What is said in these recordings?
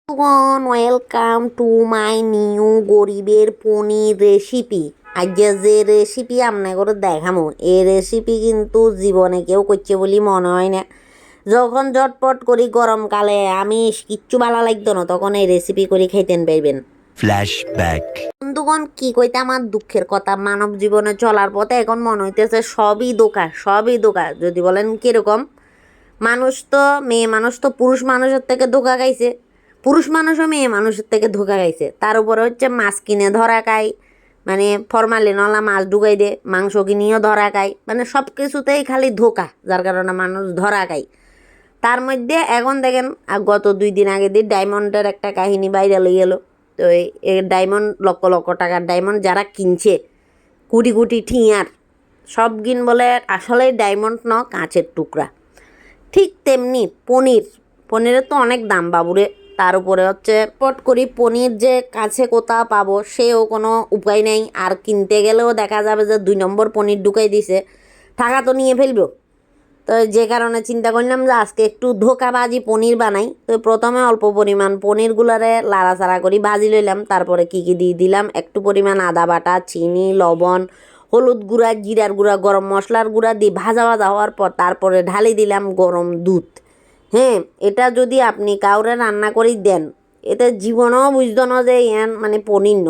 Welcome to my new গরিবের পনির recipe. আজকে যে রেসিপি আপনাকে দেখামো এই রেসিপি কিন্তু জীবনে কেউ করছে বলে মনে হয় না। যখন ঝটপট করি গরমকালে আমি কিচ্ছু ভালো লাগতো না, তখন এই রেসিপি করে খাইতেন পাইবেন। ফ্ল্যাশব্যাক। বন্ধুগণ, কি কইতে আমার দুঃখের কথা, মানব জীবনে চলার পথে এখন মনে হইতেছে সবই ধোঁকা, সবই ধোঁকা। যদি বলেন কিরকম, মেয়ে মানুষ তো পুরুষ মানুষের থেকে ধোঁকা খাইছে, পুরুষ মানুষও মেয়ে মানুষের থেকে ধোঁকা খাইছে। তার উপরে হচ্ছে মাছ কিনে ধরা খায়, মানে ফরমালিনওয়ালা মাছ ঢুকাই দে, মাংস কিনিও ধরা খায়, মানে সব কিছুতেই খালি ধোঁকা, যার কারণে মানুষ ধরা খায়। তার মধ্যে এখন দেখেন গত 2 দিন আগে দিয়ে ডায়মন্ডের একটা কাহিনী ভাইরাল হয়ে গেল। তো এই ডায়মন্ড লক্ষ লক্ষ টাকার ডায়মন্ড যারা কিনছে, কোটি কোটি ঠিয়ার সব গিন বলে আসলে ডায়মন্ড ন, কাঁচের টুকরা। ঠিক তেমনি পনিরের তো অনেক দাম বাবুরে। তার উপরে হচ্ছে পট করি পনির যে কাছে কোথাও পাবো সেও কোনো উপায় নেই। আর কিনতে গেলেও দেখা যাবে যে 2 নম্বর পনির ঢুকাই দিছে, টাকা তো নিয়ে ফেলবো। তো যে কারণে চিন্তা করলাম যে আজকে একটু ধোকাবাজি পনির বানাই। তো প্রথমে অল্প পরিমাণ পনিরগুলারে লাড়াচাড়া করি ভাজি লইলাম। তারপরে কি দিয়ে দিলাম, একটু পরিমাণ আদা বাটা, চিনি, লবণ, হলুদ গুঁড়া, জিরার গুঁড়া, গরম মশলার গুঁড়া দিয়ে ভাজা ভাজা হওয়ার পর তারপরে ঢালি দিলাম গরম দুধ। হ্যাঁ, এটা যদি আপনি কাউরে রান্না করি দেন, এতে জীবনেও বুঝতো না যে মানে পনির ন।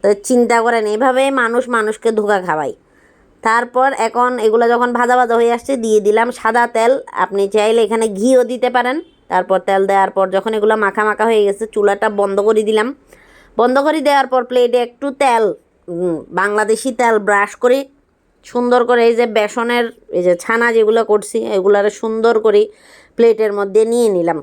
তো চিন্তা করেন, এভাবেই মানুষ মানুষকে ধোকা খাওয়ায়। তারপর এখন এগুলো যখন ভাজা ভাজা হয়ে আসছে দিয়ে দিলাম সাদা তেল। আপনি চাইলে এখানে ঘিও দিতে পারেন। তারপর তেল দেওয়ার পর যখন এগুলো মাখা মাখা হয়ে গেছে, চুলাটা বন্ধ করে দিলাম। বন্ধ করে দেওয়ার পর প্লেটে একটু তেল, বাংলাদেশি তেল ব্রাশ করে সুন্দর করে এই যে বেসনের এই যে ছানা যেগুলো করছি এগুলারে সুন্দর করে প্লেটের মধ্যে নিয়ে নিলাম।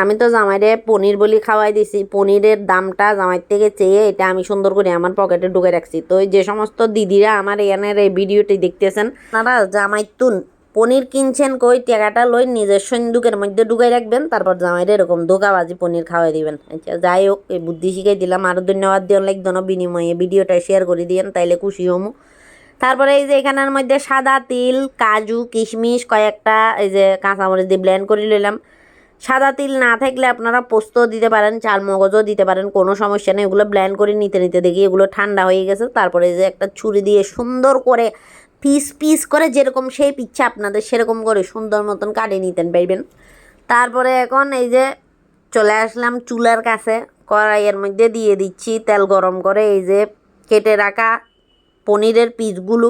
আমি তো জামাইরে পনির বলি খাওয়াই দিছি, পনিরের দামটা জামাইয়ের থেকে চেয়ে এটা আমি সুন্দর করে আমার পকেটে ঢুকে রাখছি। তো যে সমস্ত দিদিরা আমার এখানের এই ভিডিওটি দেখতেছেন, আপনারা জামাই তুন পনির কিনছেন কই, টাকাটা লই নিজের সন্দুকের মধ্যে ঢুকাই রাখবেন, তারপর জামাইরে এরকম ধোকাবাজি পনির খাওয়াই দিবেন। আচ্ছা যাই হোক, এই বুদ্ধি শিখাই দিলাম। আরও ধন্যবাদ দিও লাগতো না, বিনিময়ে ভিডিওটা শেয়ার করে দিয়েন, তাইলে খুশি হমু। তারপরে এই যে এখানের মধ্যে সাদা তিল, কাজু, কিশমিশ কয়েকটা এই যে কাঁচামরিচ দিয়ে ব্লেন্ড করে নিলাম। সাদা তিল না থাকলে আপনারা পোস্ত দিতে পারেন, চাল মগজও দিতে পারেন, কোনো সমস্যা নেই। এগুলো ব্লেন্ড করে নিতে নিতে দেখি এগুলো ঠান্ডা হয়ে গেছে। তারপরে যে একটা ছুরি দিয়ে সুন্দর করে পিস পিস করে, যেরকম সেই ইচ্ছা আপনাদের সেরকম করে সুন্দর মতন কাটিয়ে নিতেন পারবেন। তারপরে এখন এই যে চলে আসলাম চুলার কাছে, কড়াইয়ের মধ্যে দিয়ে দিচ্ছি তেল গরম করে এই যে কেটে রাখা পনিরের পিসগুলো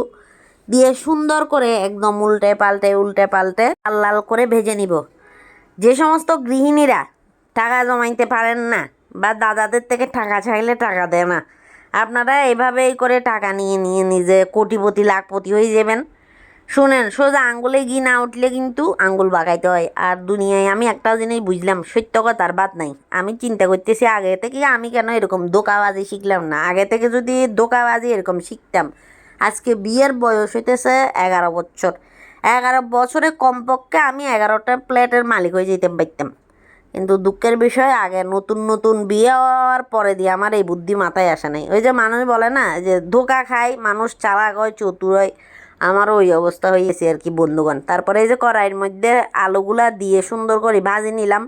দিয়ে সুন্দর করে একদম উল্টে পাল্টে লাল লাল করে ভেজে নিব। যে সমস্ত গৃহিণীরা টাকা জমাইতে পারেন না বা দাদাদের থেকে টাকা চাইলে টাকা দেয় না, আপনারা এভাবেই করে টাকা নিয়ে নিয়ে নিজে কোটিপতি লাখপতি হয়ে যাবেন। শুনেন, সোজা আঙ্গুলে ঘি না উঠলে কিন্তু আঙ্গুল বাগাইতে হয়। আর দুনিয়ায় আমি একটা জিনিস বুঝলাম, সত্য কথার বাদ নাই। আমি চিন্তা করতেছি আগে থেকে আমি কেন এরকম ধোঁকাবাজি শিখলাম না। আগে থেকে যদি ধোঁকাবাজি এরকম শিখতাম, আজকে বিয়ের বয়স হইতেছে 11 বছর। 11 বছরে কমপক্ষে আমি 11টা প্লেটের মালিক হয়ে যেতে পারতাম। কিন্তু দুঃখের বিষয়, আগে নতুন নতুন বিয়ে হওয়ার পরে দিয়ে আমার এই বুদ্ধি মাথায় আসে নাই। ওই যে মানুষ বলে না যে ধোঁকা খায় মানুষ, চালাক হয়, চতুর হয়, আমারও ওই অবস্থা হয়েছে আর কি বন্ধুগণ। তারপরে এই যে কড়াইয়ের মধ্যে আলুগুলা দিয়ে সুন্দর করে ভাজি নিলাম।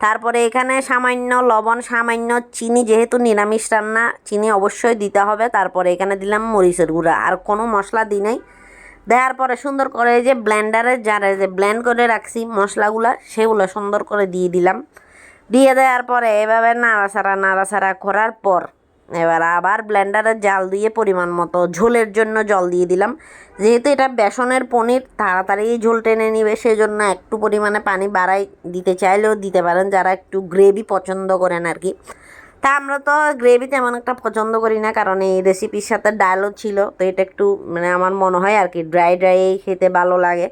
তারপরে এখানে সামান্য লবণ, সামান্য চিনি, যেহেতু নিরামিষ রান্না চিনি অবশ্যই দিতে হবে। তারপরে এখানে দিলাম মরিচের গুঁড়া, আর কোনো মশলা দিই নাই। দেওয়ার পরে সুন্দর করে এই যে ব্লেন্ডারে যারা যে ব্লেন্ড করে রাখছি মশলাগুলা, সেগুলো সুন্দর করে দিয়ে দিলাম। দিয়ে দেওয়ার পরে এভাবে নাড়াচাড়া করার পর এবার আবার ব্লেন্ডারে জাল দিয়ে পরিমাণ মতো ঝোলের জন্য জল দিয়ে দিলাম। যেহেতু এটা বেসনের পনির, তাড়াতাড়ি ঝোল টেনে নিবে, সেই জন্য একটু পরিমাণে পানি বাড়াই দিতে চাইলেও দিতে পারেন, যারা একটু গ্রেভি পছন্দ করেন আর কি। তা আমরা তো গ্রেভি তেমন একটা পছন্দ করি না, কারণ এই রেসিপির সাথে ডালও ছিল। তো এটা একটু মানে আমার মনে হয় আর কি ড্রাই খেতে ভালো লাগে।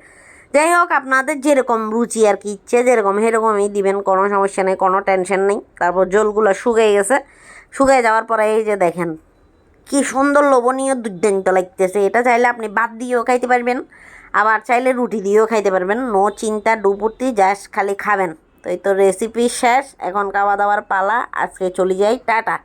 যাই হোক, আপনাদের যেরকম রুচি আর কি, ইচ্ছে যেরকম সেরকমই দিবেন, কোনো সমস্যা নেই, কোনো টেনশন নেই। তারপর জলগুলো শুকিয়ে গেছে। শুকিয়ে যাওয়ার পরে এই যে দেখেন কি সুন্দর লোভনীয় দুর্দান্ত লাগতেছে। এটা চাইলে আপনি ভাত দিয়েও খাইতে পারবেন, আবার চাইলে রুটি দিয়েও খাইতে পারবেন। নো চিন্তা ডুপুরতি, জাস্ট খালি খাবেন। তো এই তো রেসিপি শেষ, এখন খাওয়া দাওয়ার পালা। আজকে চলে যাই, টাটা।